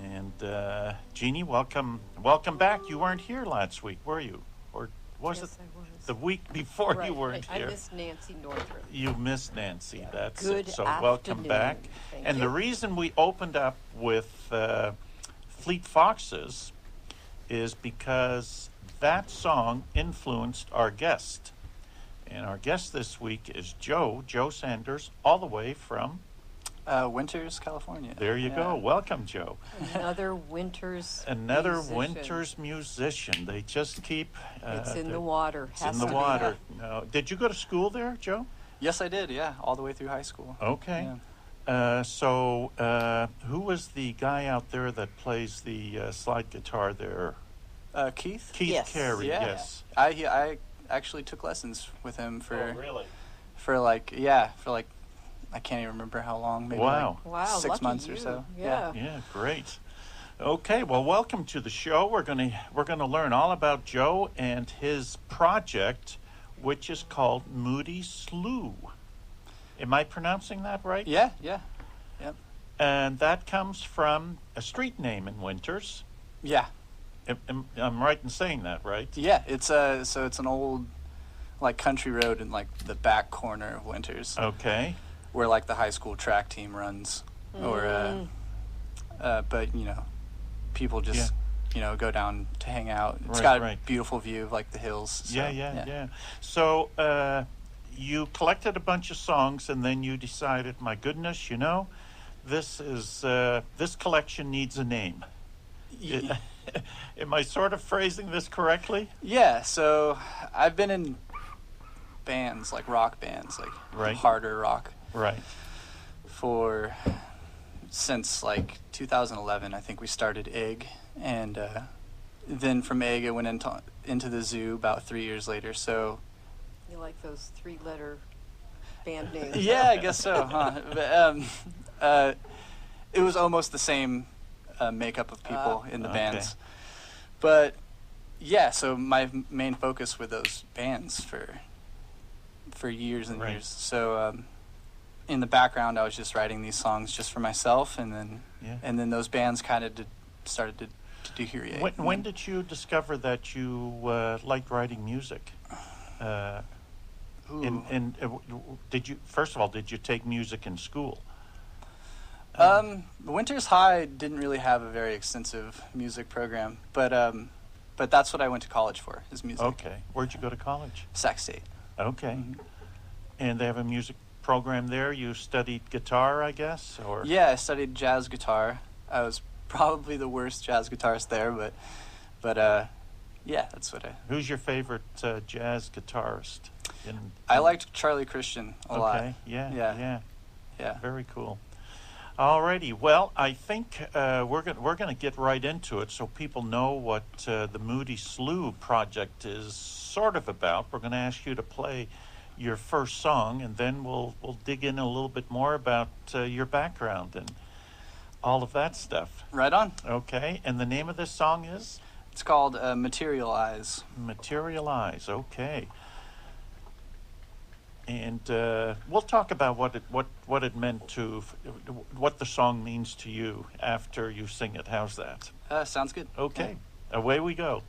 And Jeannie, welcome back. You weren't here last week, were you? Or was Yes, it I was. the week before Right. you weren't I here? missed Nancy Northrup. You missed Nancy. That's Good so. afternoon. Welcome back. Thank And you. the reason we opened up with Fleet Foxes is because that song influenced our guest. And our guest this week is Joe Sanders, all the way from Winters, California. there you go. Welcome, Joe. Another Winters Winters musician. They just keep. It's in the water. It's in the Has to be. water. No. Did you go to school there, Joe? Yes, I did. Yeah, all the way through high school. Okay. Yeah. So who was the guy out there that plays the slide guitar there? Keith. Keith Yes. Carey. Yeah. Yes. I actually took lessons with him really? for like I can't even remember how long. Maybe Wow. Wow, 6 lucky months you. or so. Yeah. Yeah, great. Okay, well, welcome to the show. We're gonna learn all about Joe and his project, which is called Moody Slough. Am I pronouncing that right? Yeah. Yep. And that comes from a street name in Winters. Yeah. I'm right in saying that, right? Yeah. It's it's an old like country road in like the back corner of Winters, Okay. where like the high school track team runs, or but people just go down to hang out. It's got a beautiful view of like the hills. So, Yeah. So you collected a bunch of songs, and then you decided, my goodness, this collection needs a name. Yeah. Am I sort of phrasing this correctly? Yeah, so I've been in bands, like rock bands, like Right. harder rock, Right. since like 2011. I think we started IG, and then from IG it went into the Zoo about 3 years later. So You like those 3-letter band names? yeah, I guess so, huh? But it was almost the same makeup of people in the Okay. bands. But yeah, so my main focus were those bands for years and Right. years. So in the background, I was just writing these songs just for myself, and then those bands kind of started to deteriorate. When did you discover that you liked writing music? And did you take music in school? Winters High didn't really have a very extensive music program, but that's what I went to college for, is music. Okay. Where'd you go to college? Sac State. Okay. Mm-hmm. And they have a music program there. You studied guitar, I guess, or Yeah, I studied jazz guitar. I was probably the worst jazz guitarist there, but yeah, that's what I. Who's your favorite jazz guitarist? I liked Charlie Christian a lot. Okay. Yeah. Yeah. Very cool. Alrighty. Well, I think we're gonna get right into it, so people know what the Moody Slough project is sort of about. We're gonna ask you to play your first song, and then we'll dig in a little bit more about your background and all of that stuff. Right on. Okay. And the name of this song is It's called Materialize. Materialize. Okay. And we'll talk about what it meant to, what the song means to you after you sing it. How's that? Sounds good. Okay, away we go.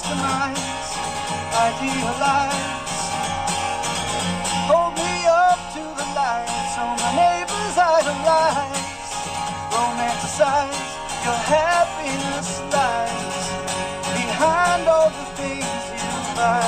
masterminds idealize. Hold me up to the light so my neighbors idolize. Romanticize your happiness lies behind all the things you buy.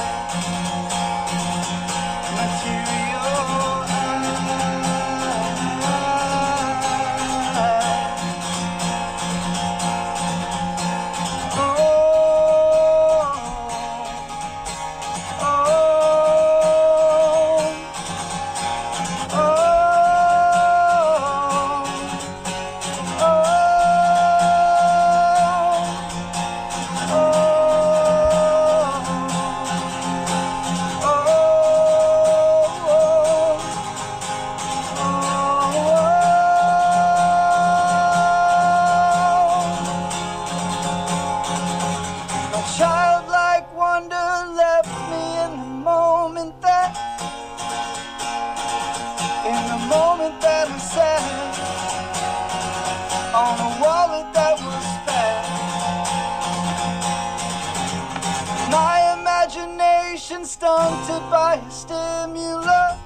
Stunted by a stimulus,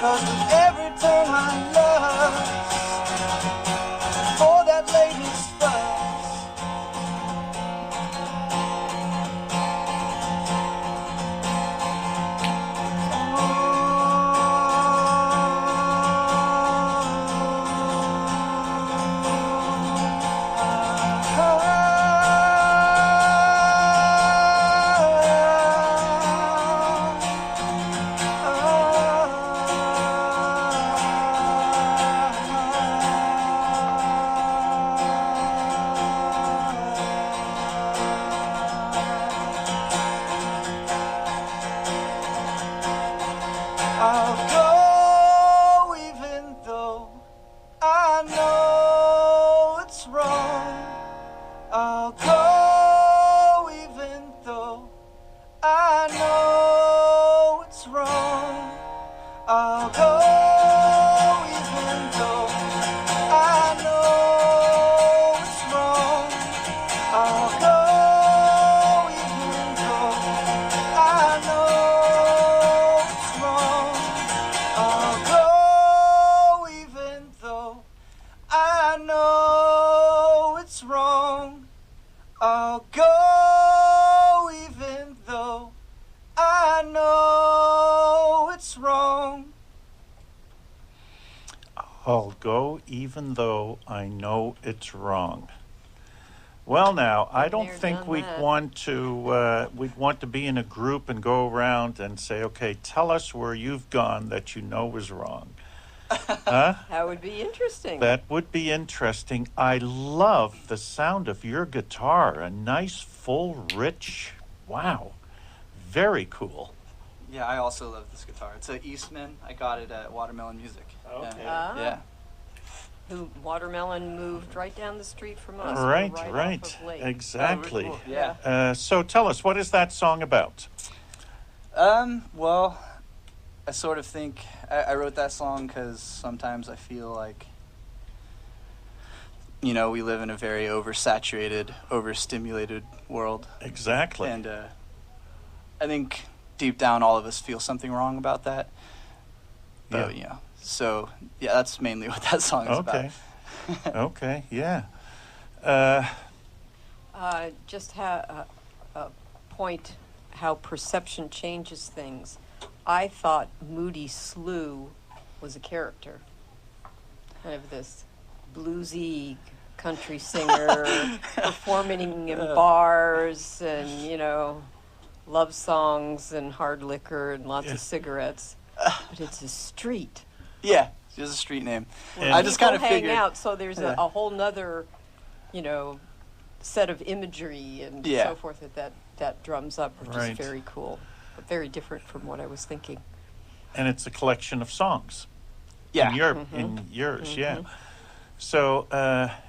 'cause with every turn I lust for that latest buzz. I'll go even though I know it's wrong. I'll go even though I know it's wrong. I'll go even though I know it's wrong. I'll go even though I know it's wrong. I'll go even though I know it's wrong. I'll go even though I know it's wrong. I'll go even though I know it's wrong. Well, now, I don't think we'd want to be in a group and go around and say, okay, tell us where you've gone that you know is wrong. Huh? That would be interesting. That would be interesting. I love the sound of your guitar. A nice, full, rich, wow. Very cool. Yeah, I also love this guitar. It's an Eastman. I got it at Watermelon Music. Okay. Yeah. Who Watermelon moved right down the street from us. Right. Off of Lake. Exactly. Oh, yeah. So tell us, what is that song about? Well, I sort of think I wrote that song because sometimes I feel like, you know, we live in a very oversaturated, overstimulated world. Exactly. And I think deep down all of us feel something wrong about that. But, you know, so, yeah, that's mainly what that song is about. Okay, yeah. Just a point how perception changes things. I thought Moody Slew was a character. Kind of this bluesy country singer performing in bars and, you know, love songs and hard liquor and lots of cigarettes. But it's a street. Yeah, it's just a street name. And I just kind of hang figured out, so there's a whole nother, you know, set of imagery and so forth that drums up, which is very cool, but very different from what I was thinking. And it's a collection of songs. Yeah. In yours, yeah. So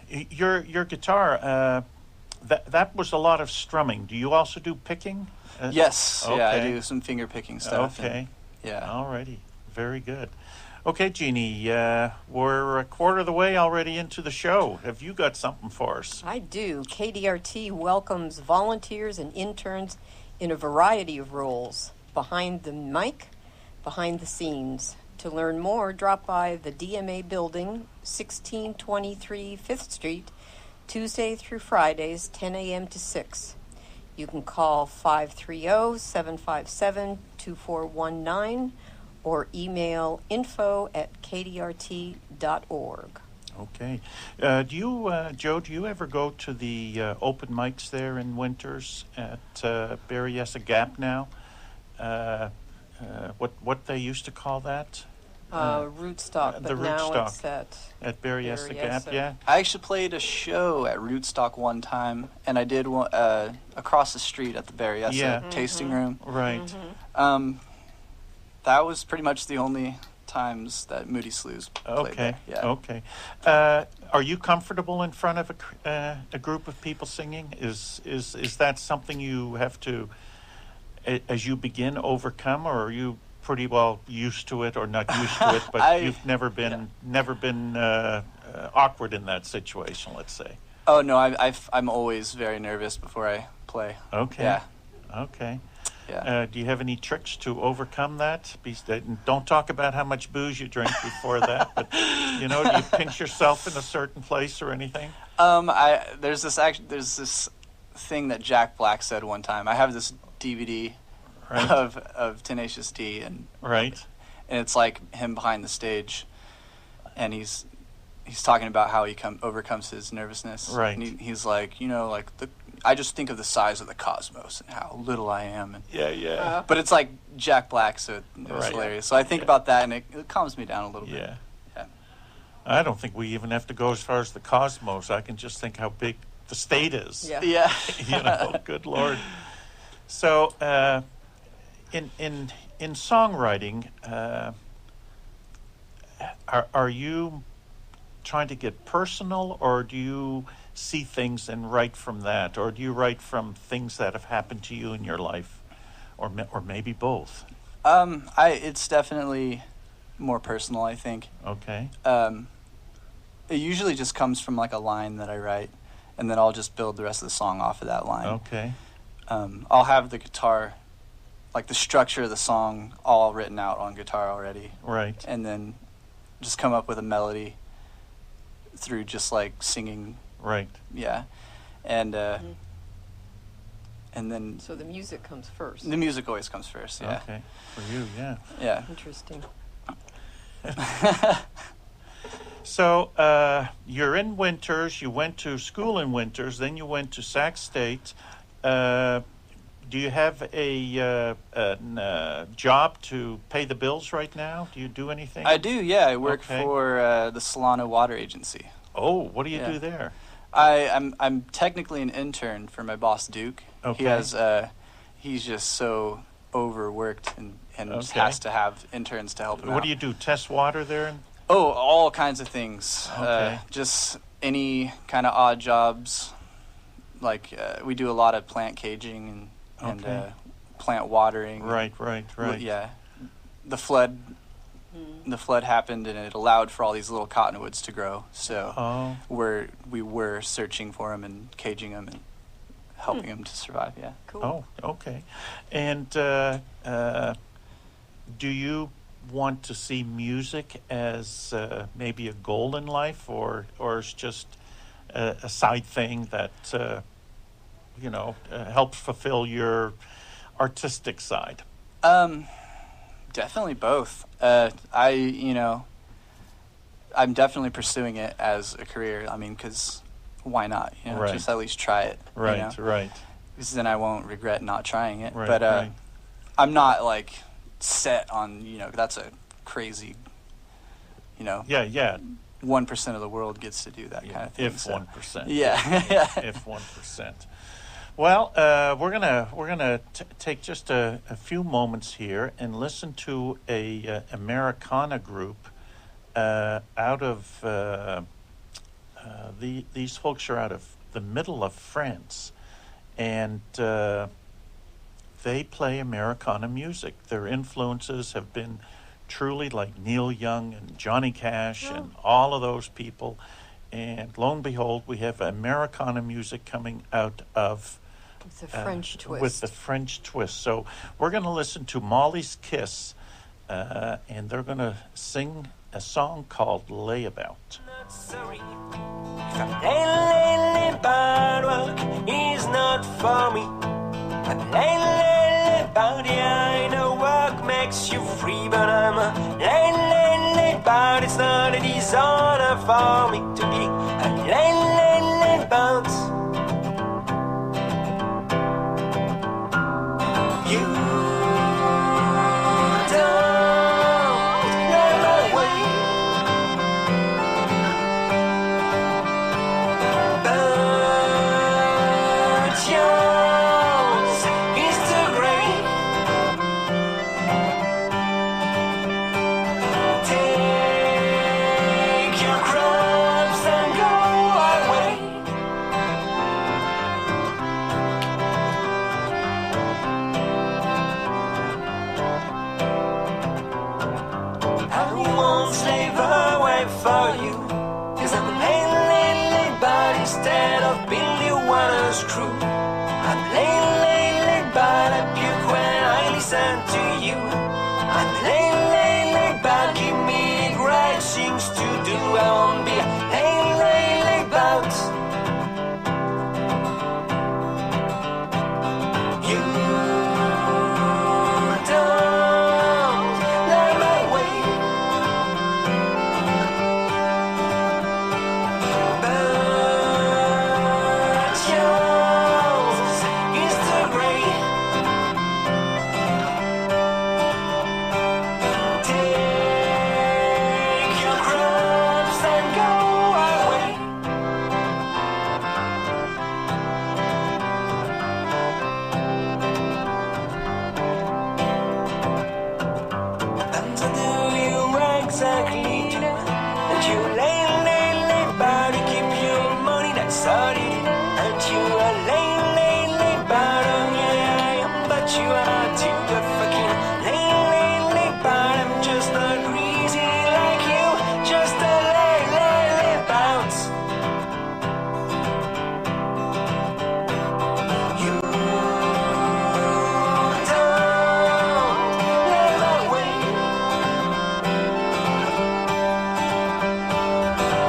your guitar, that was a lot of strumming. Do you also do picking? Yes. Okay. Yeah, I do some finger picking stuff. Okay. Yeah. Alrighty. Very good. Okay, Jeannie, we're a quarter of the way already into the show. Have you got something for us? I do. KDRT welcomes volunteers and interns in a variety of roles, behind the mic, behind the scenes. To learn more, drop by the DMA building, 1623 5th Street, Tuesday through Fridays, 10 a.m. to 6. You can call 530-757-2419 or email info@kdrt.org. Okay. Joe, do you ever go to the open mics there in Winters at Berryessa Gap now? What they used to call that? Rootstock, but now Rootstock it's at Berryessa Gap, yeah? I actually played a show at Rootstock one time, and I did one across the street at the Berryessa tasting room. Right. Mm-hmm. That was pretty much the only times that Moody Slews played there. Yeah. Okay. Are you comfortable in front of a group of people singing? Is that something you have to, as you begin, overcome, or are you pretty well used to it, or not used to it, but you've never been awkward in that situation, let's say? Oh no, I'm always very nervous before I play. Okay. Yeah. Okay. Yeah. Do you have any tricks to overcome that? Don't talk about how much booze you drink before that, but do you pinch yourself in a certain place or anything? There's this thing that Jack Black said one time. I have this DVD of Tenacious D, and it's like him behind the stage, and he's talking about how he overcomes his nervousness. Right. And he's like, I just think of the size of the cosmos and how little I am. And, yeah. But it's like Jack Black, so it was hilarious. So I think about that, and it calms me down a little bit. Yeah. Yeah. I don't think we even have to go as far as the cosmos. I can just think how big the state is. Yeah. Good Lord. So, in songwriting, are you trying to get personal, or do you see things and write from that, or do you write from things that have happened to you in your life, or maybe both? It's definitely more personal, I think. Okay. It usually just comes from like a line that I write, and then I'll just build the rest of the song off of that line. Okay. I'll have the guitar, like the structure of the song, all written out on guitar already. Right. And then just come up with a melody through just like singing. Right. Yeah. And and then So the music comes first. the music always comes first. Yeah. Okay. For you, yeah. Yeah. Interesting. So you're in Winters. You went to school in Winters. Then you went to Sac State. Do you have a job to pay the bills right now? Do you do anything? I do. Yeah. I work for the Solano Water Agency. Oh, what do you do there? I'm technically an intern for my boss Duke. Okay. He's just so overworked and just has to have interns to help him out. What do you do? Test water there? Oh, all kinds of things. Okay. Just any kind of odd jobs. Like we do a lot of plant caging and plant watering. Right. Yeah. The flood happened, and it allowed for all these little cottonwoods to grow. So we were searching for them and caging them and helping them to survive. Yeah. Cool. Oh, okay. And do you want to see music as maybe a goal in life, or it's just a side thing that helps fulfill your artistic side? Definitely both. I'm definitely pursuing it as a career. I mean, because why not? Just at least try it. Right. Because then I won't regret not trying it. Right, but right. I'm not like set on. That's a crazy. Yeah. 1% of the world gets to do that kind of thing. If 1%. Yeah. If 1%. Well, we're gonna take just a few moments here and listen to a Americana group out of these folks are out of the middle of France, and they play Americana music. Their influences have been truly, like Neil Young and Johnny Cash and all of those people. And lo and behold, we have Americana music coming out of With the French twist. With the French twist. So we're going to listen to Molly's Kiss, and they're going to sing a song called Layabout. Not sorry if I'm lately bad work is not for me. I'm lately bad, yeah, I know work makes you free, but I'm lately bad. It's not a dishonor for me to be lately bad. You don't know my way, but yours is too great. Take your crops and go away. I won't slave away for you, 'cause I'm lately bad instead of Billy Waters' crew. I'm lately bad, I puke when I listen to you. I'm lately bad, give me great things to do. I won't be lately bad. You don't let my way, but yours is too great. Take your crops and go away. And to do you exactly do that you lately bad to keep your money, that's all you do. And you are lately bad, oh yeah, I am, but you are too the fucking lately bad. I'm just not greasy like you, just a lately bounce. You don't let my way,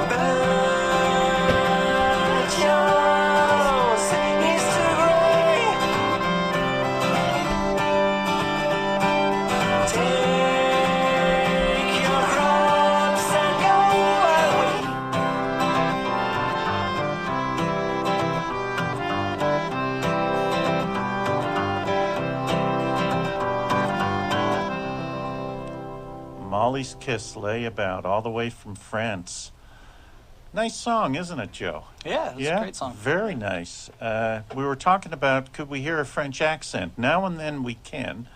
but yours is too great. Take your crops and go away. Molly's Kiss, Layabout, all the way from France. Nice song, isn't it, Joe? Yeah, it's a great song. Very nice. We were talking about, could we hear a French accent? Now and then we can.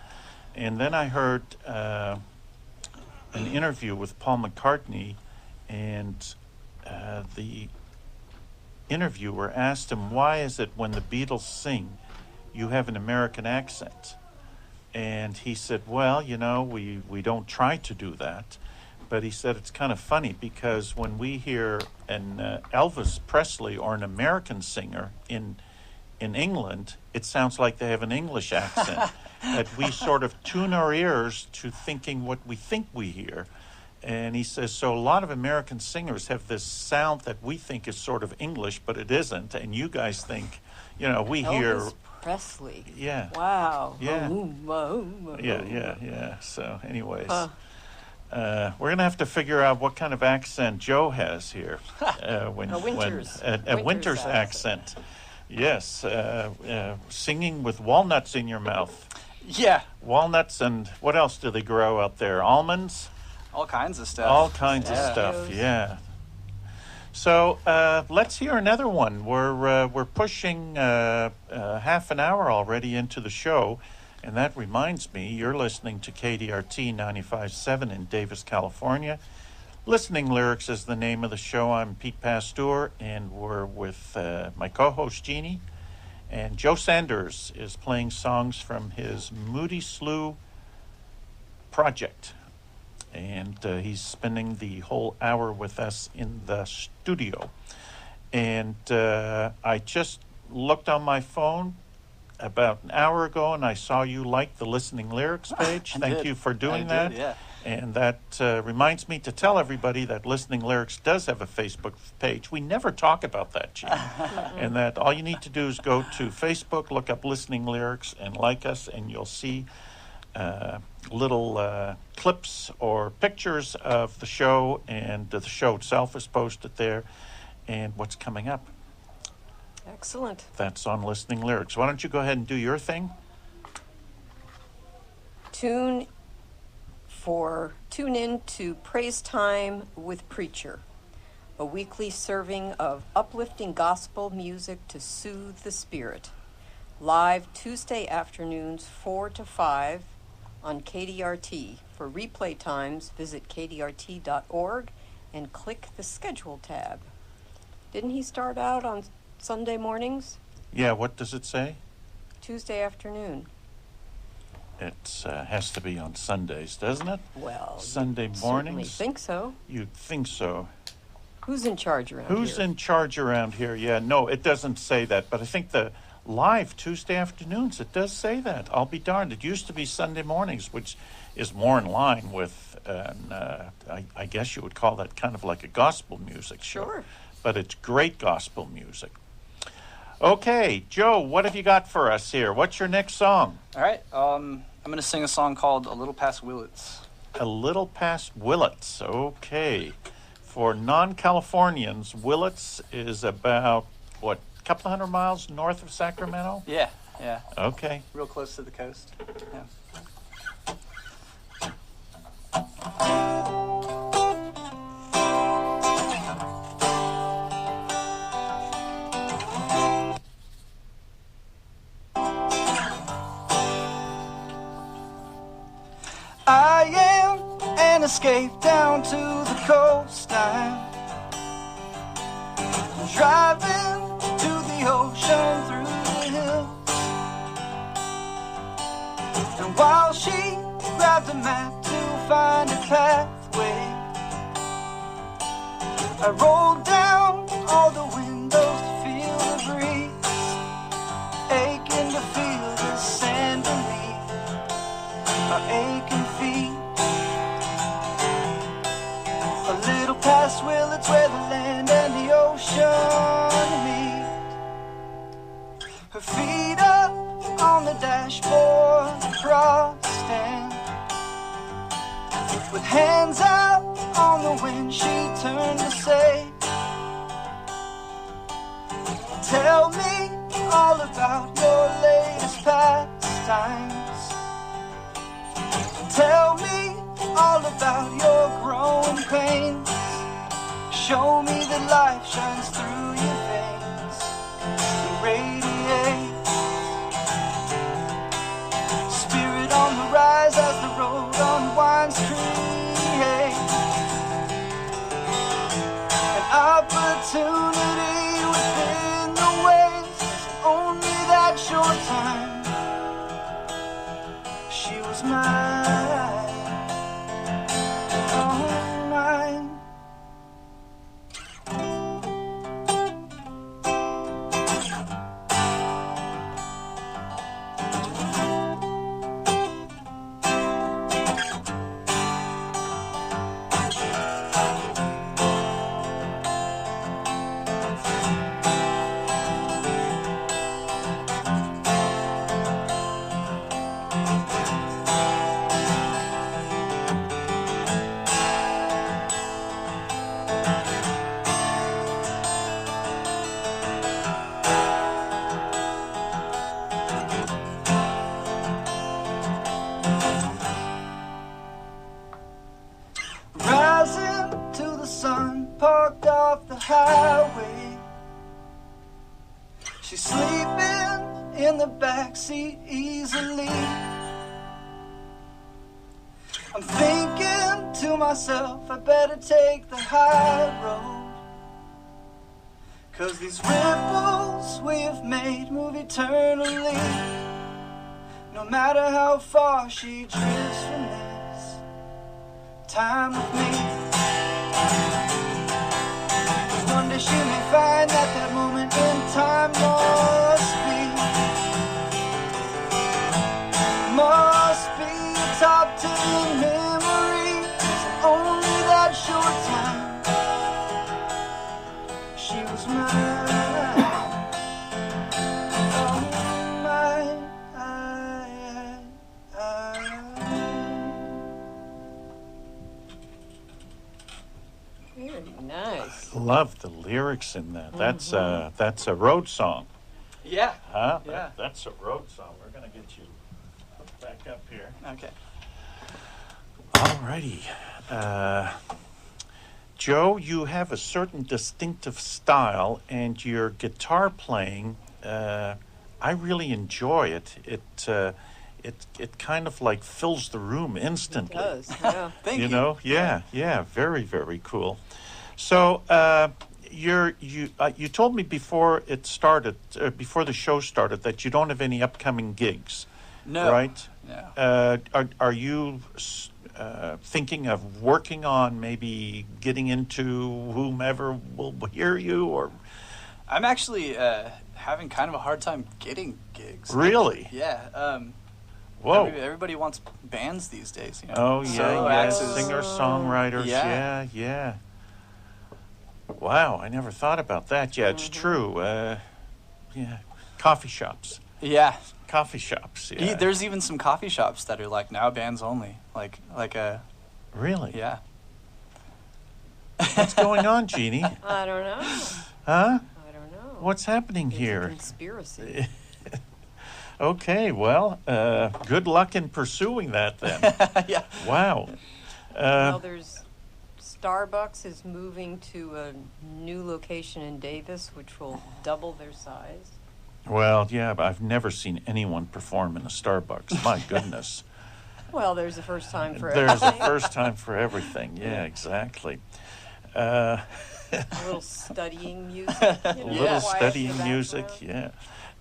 And then I heard an interview with Paul McCartney, and the interviewer asked him, why is it when the Beatles sing, you have an American accent? And he said, well, you know, we don't try to do that. But he said it's kind of funny because when we hear an Elvis Presley or an American singer in England, it sounds like they have an English accent. That we sort of tune our ears to thinking what we think we hear. And he says, so a lot of American singers have this sound that we think is sort of English, but it isn't. And you guys think, you know, we hear... Elvis Presley. Yeah. Wow. Yeah. Yeah. So anyways, we're going to have to figure out what kind of accent Joe has here. A Winters Winters accent. Yes. Singing with walnuts in your mouth. Yeah, Walnuts, and what else do they grow out there? Almonds? all kinds of stuff. All kinds of Yeah. stuff, yeah. So let's hear another one. We're pushing half an hour already into the show, and that reminds me, you're listening to KDRT 95.7 in Davis, California. Listening Lyrics is the name of the show. I'm Pete Pasteur, and we're with my co-host Jeannie, and Joe Sanders is playing songs from his Moody Slough project. and he's spending the whole hour with us in the studio. And I just looked on my phone about an hour ago, and I saw you like the listening lyrics page. Thank you for doing that. Yeah. And that reminds me to tell everybody that Listening Lyrics does have a Facebook page. We never talk about that, Gene. And that all you need to do is go to Facebook, look up Listening Lyrics, and like us, and you'll see little clips or pictures of the show, and the show itself is posted there, and what's coming up. Excellent. That's on Listening Lyrics. Why don't you go ahead and do your thing? Tune in to Praise Time with Preacher, a weekly serving of uplifting gospel music to soothe the spirit. Live Tuesday afternoons 4 to 5 on KDRT. For replay times, visit kdrt.org and click the schedule tab. Didn't he start out on Sunday mornings? Yeah, what does it say? Tuesday afternoon. It has to be on Sundays, doesn't it? Well, Sunday I mornings? think so. You'd think so. Who's in charge around here? Who's in charge around here? Yeah, no, it doesn't say that, but I think the live Tuesday afternoons, it does say that. I'll be darned. It used to be Sunday mornings, which is more in line with, I guess you would call that kind of like a gospel music show. Sure. But it's great gospel music. Okay, Joe, what have you got for us here? What's your next song? All right. I'm going to sing a song called A Little Past Willits. A Little Past Willits. Okay. For non-Californians, Willits is about, what, a couple hundred miles north of Sacramento? Yeah. Okay. Real close to the coast. Yeah. I am an escape down to the coast. I'm driving to the ocean through the hills. And while she grabbed a map to find a pathway, I rolled down all the windows to feel the breeze, aching to feel the sand beneath our aching feet. A little past Willits, where the land and the ocean meet. Her feet up on the dashboard, crossed, and with hands out on the wind, she turned to say, tell me all about your latest pastimes. Tell me all about your growing pains. Show me that life shines through your veins and radiates. Spirit on the rise as the road unwinds, creates an opportunity within the waves. Only that short time she was mine. Parked off the highway, she's sleeping in the backseat easily. I'm thinking to myself, I better take the high road, 'cause these ripples we have made move eternally. No matter how far she drifts from this time with me. 'Cause one day she may find that that moment in time must be top to memories. Only that short time she was mine. Oh, mine. Very nice. Love the lyrics in that. That's a road song. Yeah. Huh? Yeah. That's a road song. We're gonna get you back up here. Okay. Alrighty. Joe, you have a certain distinctive style, and your guitar playing, I really enjoy it. It kind of like fills the room instantly. It does, yeah. Thank you. You know, yeah, very, very cool. So, you told me before it started, before the show started, that you don't have any upcoming gigs. No. Right? No. Are you thinking of working on maybe getting into whomever will hear you, or? I'm actually having kind of a hard time getting gigs. Really? Yeah. Whoa. Everybody wants bands these days, you know. Oh, yeah, Solo yeah. acts is- Singer-songwriters. Yeah. Yeah. Wow, I never thought about that. Yeah, it's true. Yeah. Coffee shops. Yeah. Coffee shops, yeah. There's even some coffee shops that are like now bands only. Like a Really? yeah. What's going on, Jeannie? I don't know. Huh? I don't know. What's happening It's a here? conspiracy. Okay, well, good luck in pursuing that then. Yeah. Wow. Well, there's Starbucks is moving to a new location in Davis, which will double their size. Well, yeah, but I've never seen anyone perform in a Starbucks. My goodness. Well, there's a first time for There's a everything. first time for everything. Yeah, exactly. A A little studying music. little quiet in the studying music, background.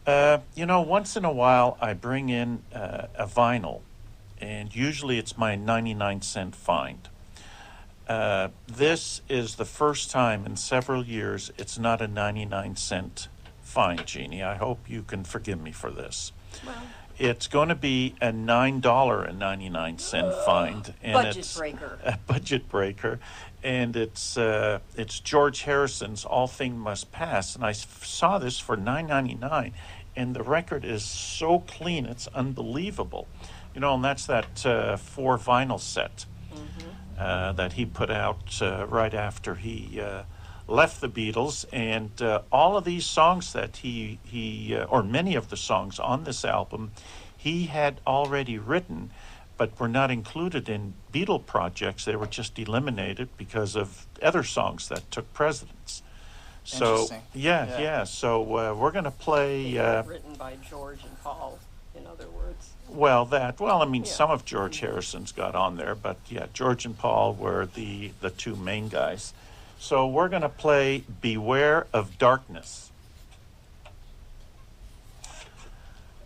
yeah. Once in a while I bring in a vinyl, and usually it's my 99-cent find. This is the first time in several years it's not a 99-cent find, Jeannie. I hope you can forgive me for this. Well, It's going to be a $9.99 find, and budget it's breaker. a budget breaker, and it's George Harrison's "All Things Must Pass," and I saw this for $9.99, and the record is so clean, it's unbelievable, and that's that 4 vinyl set that he put out right after he left the Beatles, and all of these songs that he or many of the songs on this album he had already written, but were not included in Beatle projects. They were just eliminated because of other songs that took precedence. So Interesting. yeah. So we're going to play. They were written by George and Paul, in other words. Some of George Harrison's got on there, but yeah, George and Paul were the 2 main guys. So we're going to play "Beware of Darkness."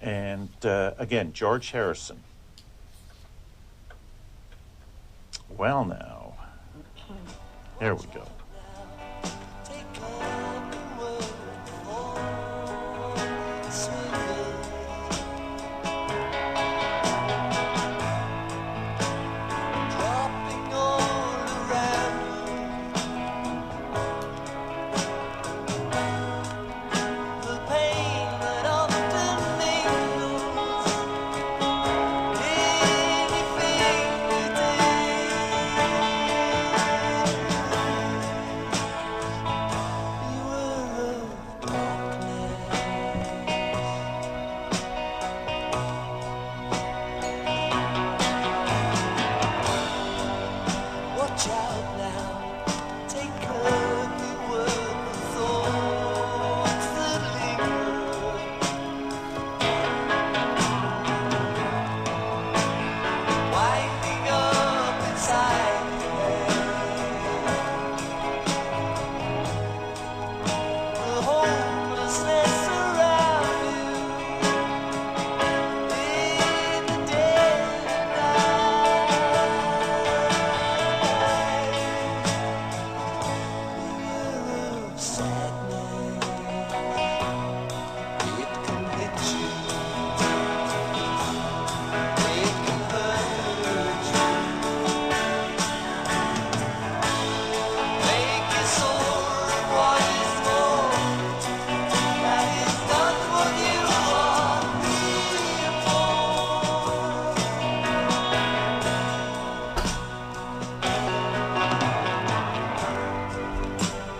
And again, George Harrison. Well, now, there we go. sadness. It can hit you. It can hurt you. Make you sore of what is more. That is not what you are here for.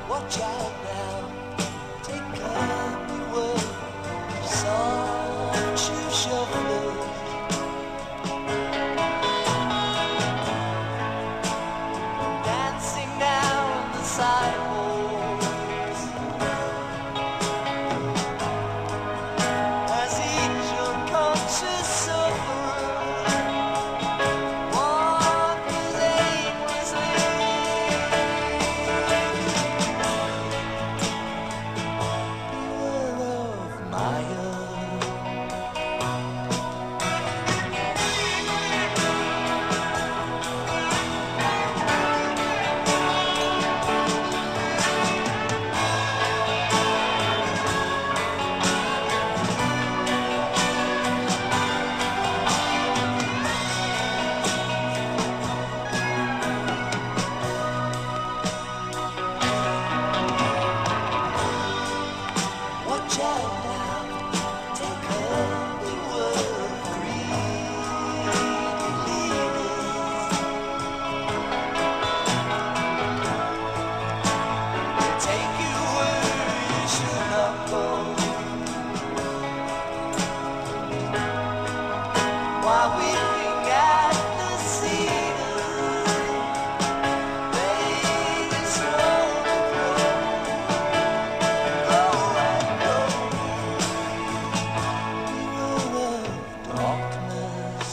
Watch out now. Take up your word. Soft shoe shufflers. Dancing down the sidewalks as each unconscious sufferer wanders aimlessly. Beware of Maya. Watch out now, take up the word greedy leaders. They take you where you should not go. While weeping at the cedars, they slowly grow and grow. Beware of darkness.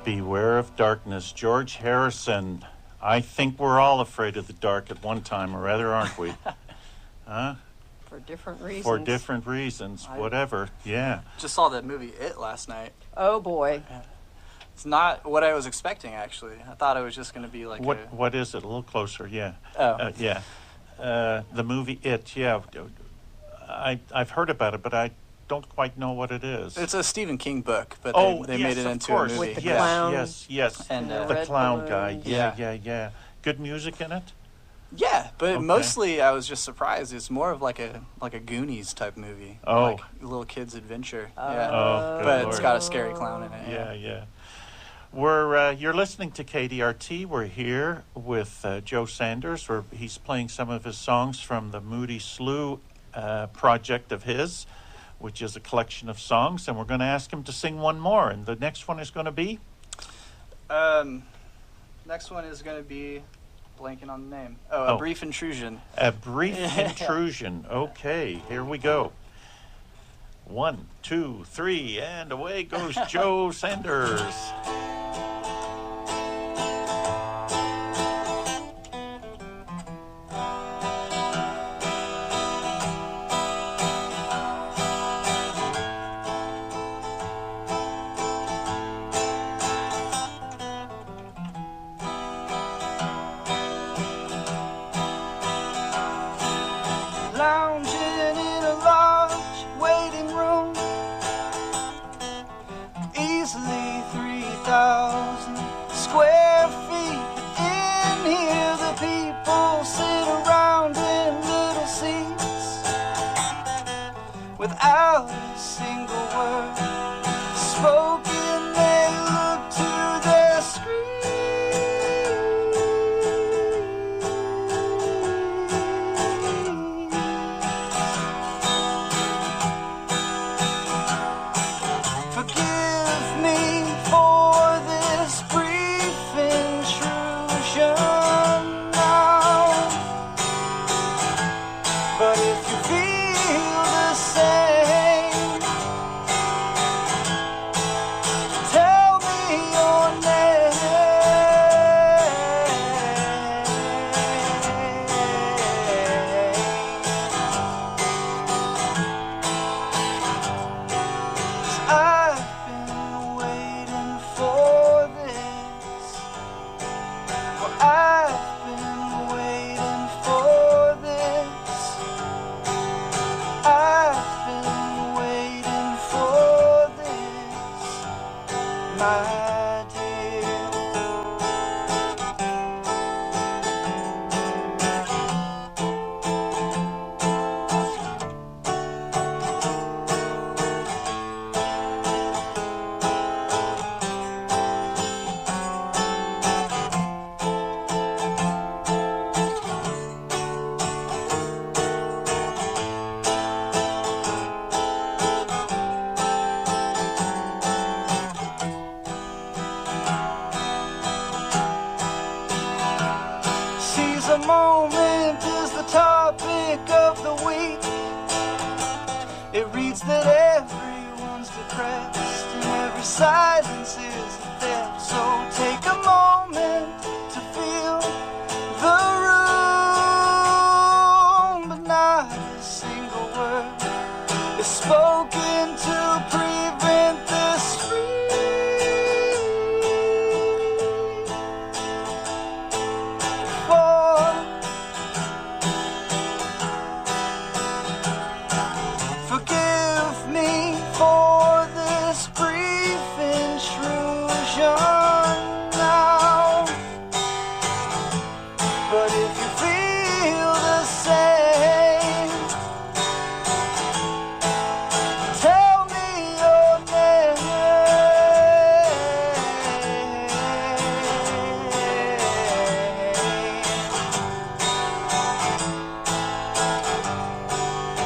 Beware of darkness. George Harrison. I think we're all afraid of the dark at one time or other, aren't we? Huh? For different reasons. For different reasons, whatever. Yeah. Just saw that movie It last night. Oh boy. It's not what I was expecting, actually. I thought it was just going to be like What is it? A little closer, yeah. Oh. Yeah. The movie It, yeah. I've heard about it, but I don't quite know what it is. It's a Stephen King book, but they yes, made it of into course. a movie. With the yes, clown. Yes. And the the red clown guy. balloons. Yeah. Good music in it? Yeah, but Okay. mostly I was just surprised. It's more of like a Goonies type movie. Oh. Like a little kid's adventure. Yeah. Oh, good But Lord. it's got a scary clown in it. Yeah. You're listening to KDRT. We're here with Joe Sanders. He's playing some of his songs from the Moody Slough project of his, which is a collection of songs, and we're going to ask him to sing one more. And the next one is going to be? Next one is going to be blanking on the name. Oh. A Brief Intrusion. A Brief Intrusion. Okay, here we go. 1, 2, 3, and away goes Joe Sanders. Lounging in a large waiting room, easily 3,000 my dear. Seize a moment is the topic of the week. It reads that everyone's depressed and every silence is a theft. So take a moment to feel the room, but not a single word is spoken to prevent the scream. Forgive me for this brief intrusion now, but if you feel the same, tell me your name.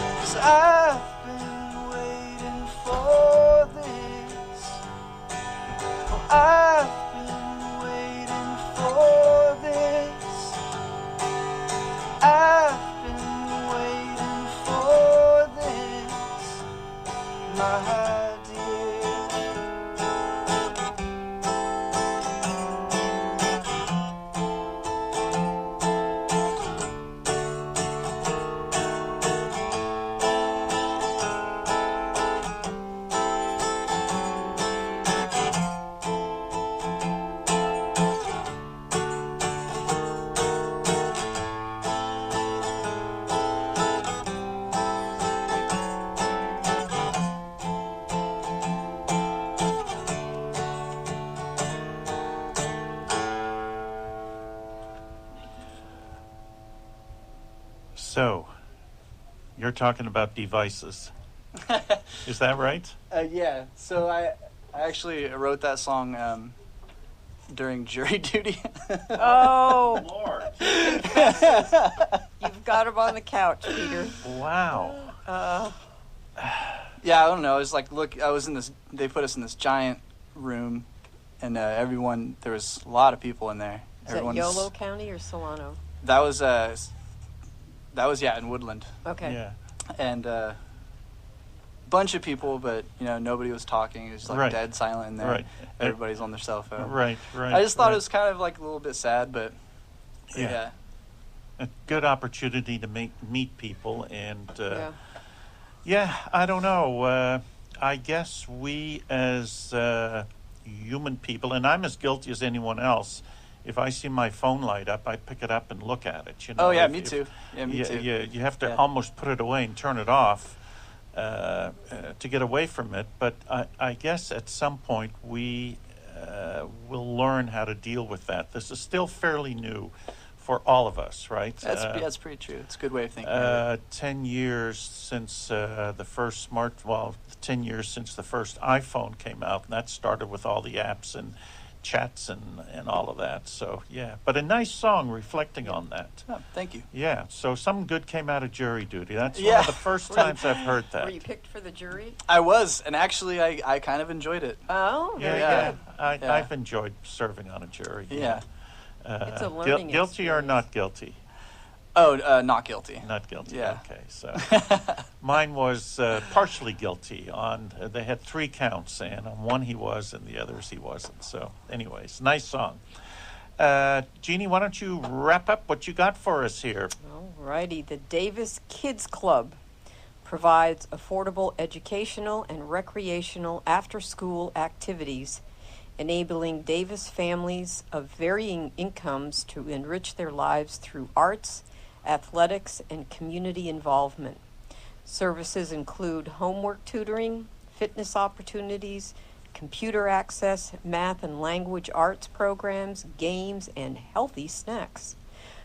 'Cause I've been waiting for this. Oh, I've been waiting for this. I've been waiting for this, my dear. So, you're talking about devices. Is that right? Yeah, so I actually wrote that song during jury duty. Oh, Lord. you've got him on the couch, Peter. Wow. Yeah, I don't know. It was like, look, I was in this. They put us in this giant room, and everyone. There was a lot of people in there. Is that Yolo County or Solano? That was in Woodland, Okay. Yeah. and bunch of people, but nobody was talking. It was like Right. dead silent in there. Right. Everybody's on their cell phone. Right. I just thought right. it was kind of like a little bit sad, but yeah. A good opportunity to meet people, and Yeah. I don't know. I guess we as human people, and I'm as guilty as anyone else. If I see my phone light up, I pick it up and look at it. Oh yeah, me too. Yeah, me too. You have to almost put it away and turn it off to get away from it. But I guess at some point we will learn how to deal with that. This is still fairly new for all of us, right? That's pretty true. It's a good way of thinking. 10 years since the first 10 years since the first iPhone came out, and that started with all the apps and chats and all of that. So yeah, but a nice song reflecting on that. Oh, thank you. Yeah, so something good came out of jury duty. That's one Yeah. of the first times I've heard that. Were you picked for the jury? I was, and actually, I kind of enjoyed it. Oh, very Yeah, good. yeah. I've enjoyed serving on a jury. Yeah. It's a learning guilty or experience. not guilty? Oh, not guilty. Not guilty. Yeah. Okay, so mine was partially guilty. On they had 3 counts, and on one he was, and the others he wasn't. So, anyways, nice song. Jeannie, why don't you wrap up what you got for us here? All righty. The Davis Kids Club provides affordable educational and recreational after-school activities, enabling Davis families of varying incomes to enrich their lives through arts, athletics, and community involvement. Services include homework tutoring, fitness opportunities, computer access, math and language arts programs, games, and healthy snacks.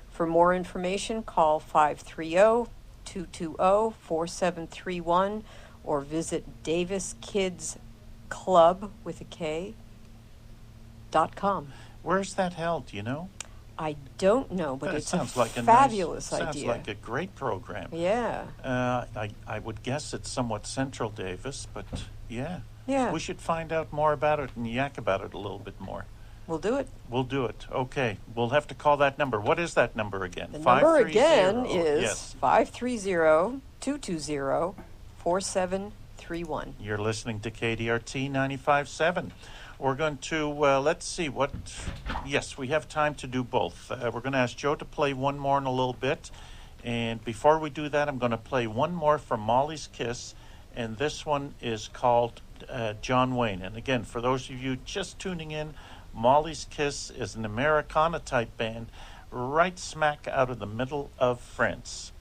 For more information, call 530-220-4731 or visit daviskidsclub.com. Where's that held, do you know? I don't know, but it sounds like fabulous idea. Sounds like a great program. Yeah. I would guess it's somewhat central, Davis, but yeah. Yeah. We should find out more about it and yak about it a little bit more. We'll do it. We'll do it. Okay. We'll have to call that number. What is that number again? The number again Yes. is 530-220-4731. You're listening to KDRT 95.7. We're going to, let's see what, yes, we have time to do both. We're going to ask Joe to play one more in a little bit. And before we do that, I'm going to play one more from Molly's Kiss. And this one is called John Wayne. And again, for those of you just tuning in, Molly's Kiss is an Americana type band right smack out of the middle of France.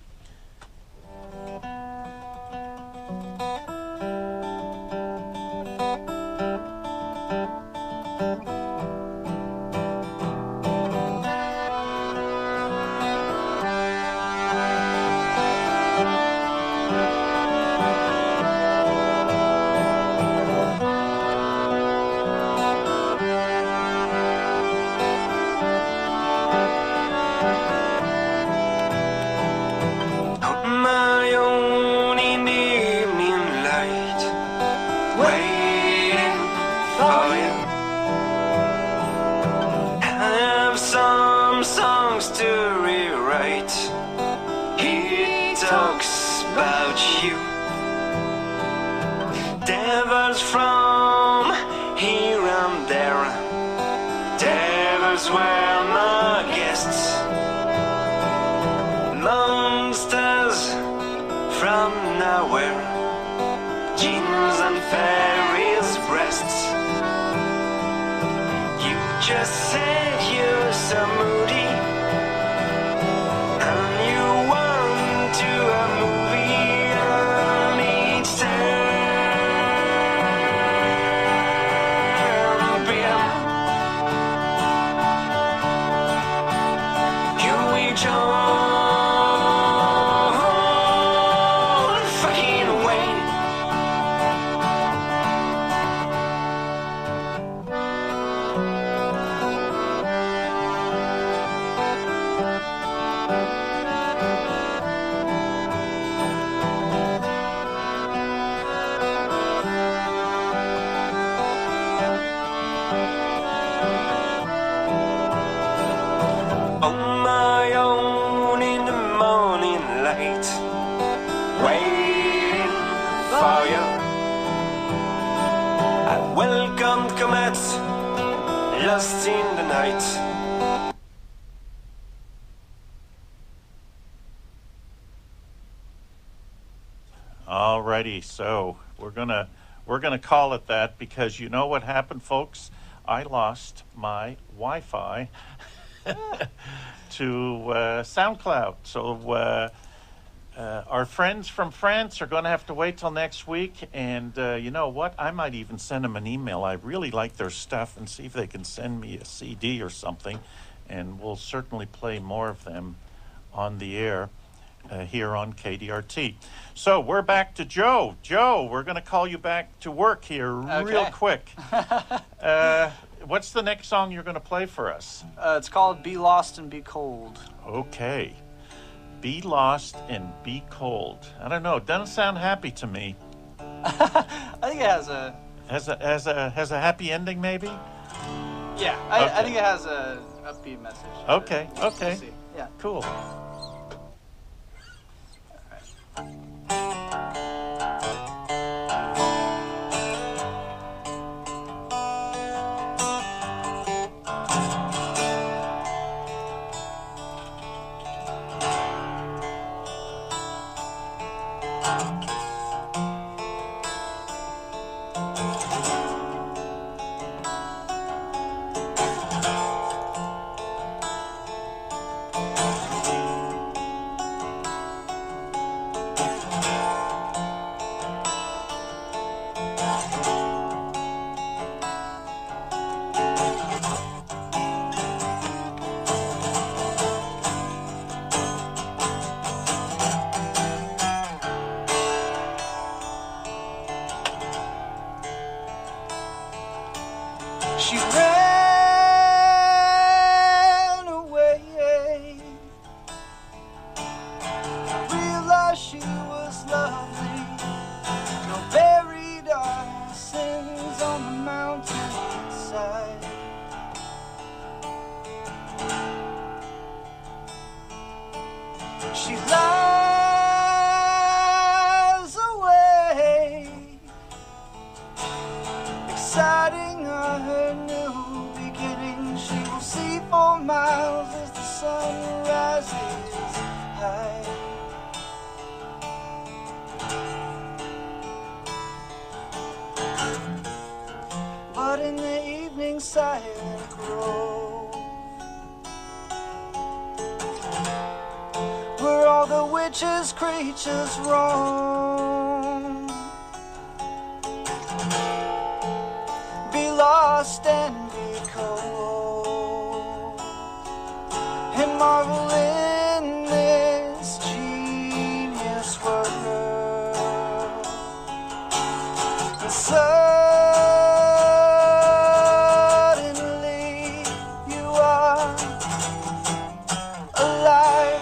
Lost in the night. Alrighty, so we're gonna call it that because you know what happened, folks? I lost my Wi-Fi to SoundCloud. So our friends from France are going to have to wait till next week. And you know what? I might even send them an email. I really like their stuff and see if they can send me a CD or something. And we'll certainly play more of them on the air here on KDRT. So we're back to Joe. Joe, we're going to call you back to work here real quick. What's the next song you're going to play for us? It's called Be Lost and Be Cold. Okay. Be lost and be cold. I don't know. It doesn't sound happy to me. I think it has a happy ending, maybe. Yeah, I think it has a upbeat message. Okay. We'll see. Yeah. Cool. She ran away. I realized she was lovely. No buried our sins on the mountainside. She lies away, exciting on her new beginning. She will see for miles as the sun rises high. But in the evening silent grove, where all the witches' creatures roam, be lost and be cold, and marvel in this genius world. And suddenly you are alive.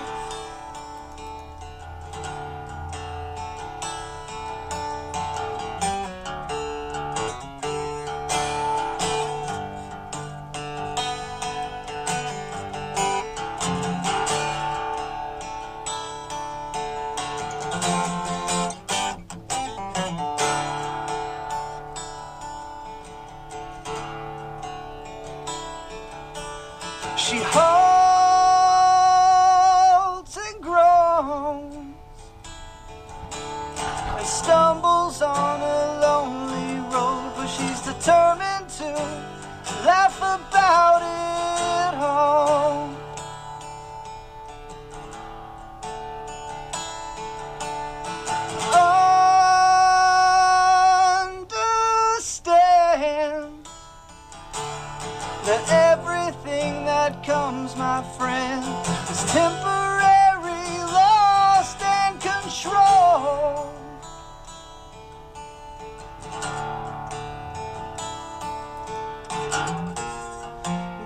She halts and groans and stumbles on a lonely road, but she's determined to laugh about it all. Understand that everything that comes, my friend, is temporary, lost and control.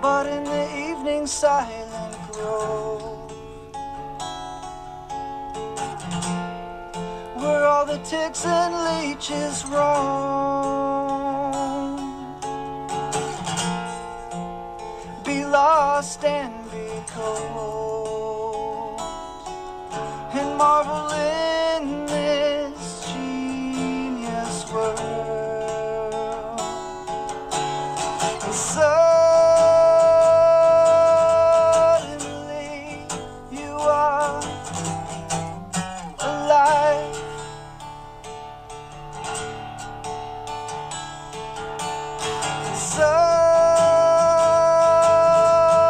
But in the evening silent grove, where all the ticks and leeches roam, be lost and be cold, and marvel in this genius world. And suddenly you are alive.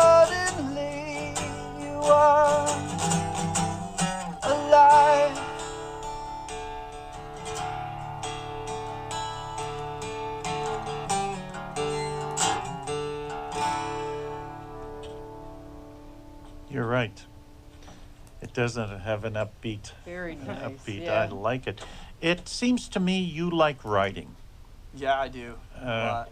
Suddenly you are alive. You're right. It doesn't have an upbeat. Very nice. Upbeat. Yeah. I like it. It seems to me you like writing. Yeah, I do. A lot,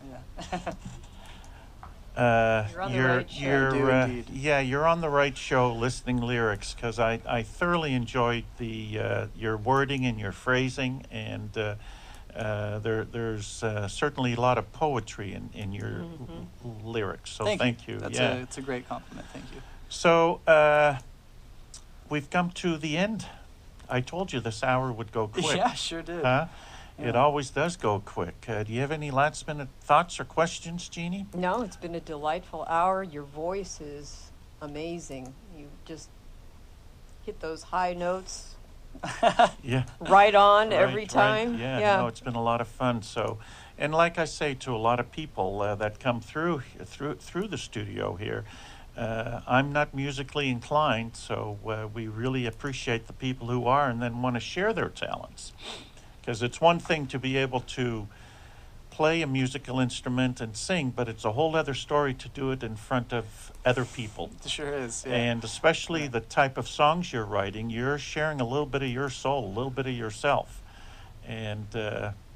yeah. You're on the right show. I do indeed. Yeah, you're on the right show listening lyrics, because I thoroughly enjoyed the your wording and your phrasing, and there's certainly a lot of poetry in your lyrics. So thank you. That's yeah. it's a great compliment. Thank you. So we've come to the end. I told you this hour would go quick. Yeah, sure did. Huh? Yeah. It always does go quick. Do you have any last minute thoughts or questions, Jeannie? No, it's been a delightful hour. Your voice is amazing. You just hit those high notes Yeah. right on Right, every right. time. Yeah, no, it's been a lot of fun. So, and like I say to a lot of people that come through the studio here, I'm not musically inclined, so we really appreciate the people who are and then want to share their talents. Because it's one thing to be able to play a musical instrument and sing, but it's a whole other story to do it in front of other people. It sure is. Yeah. And especially the type of songs you're writing, you're sharing a little bit of your soul, a little bit of yourself. And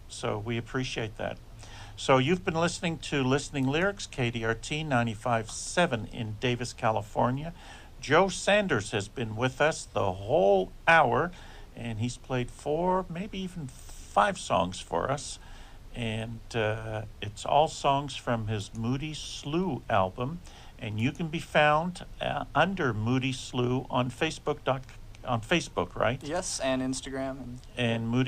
so we appreciate that. So you've been listening to Listening Lyrics, KDRT 95.7 in Davis, California. Joe Sanders has been with us the whole hour, and he's played 4, maybe even 5 songs for us. And it's all songs from his Moody Slew album. And you can be found under Moody Slew on Facebook, right? Yes, and Instagram. And Moody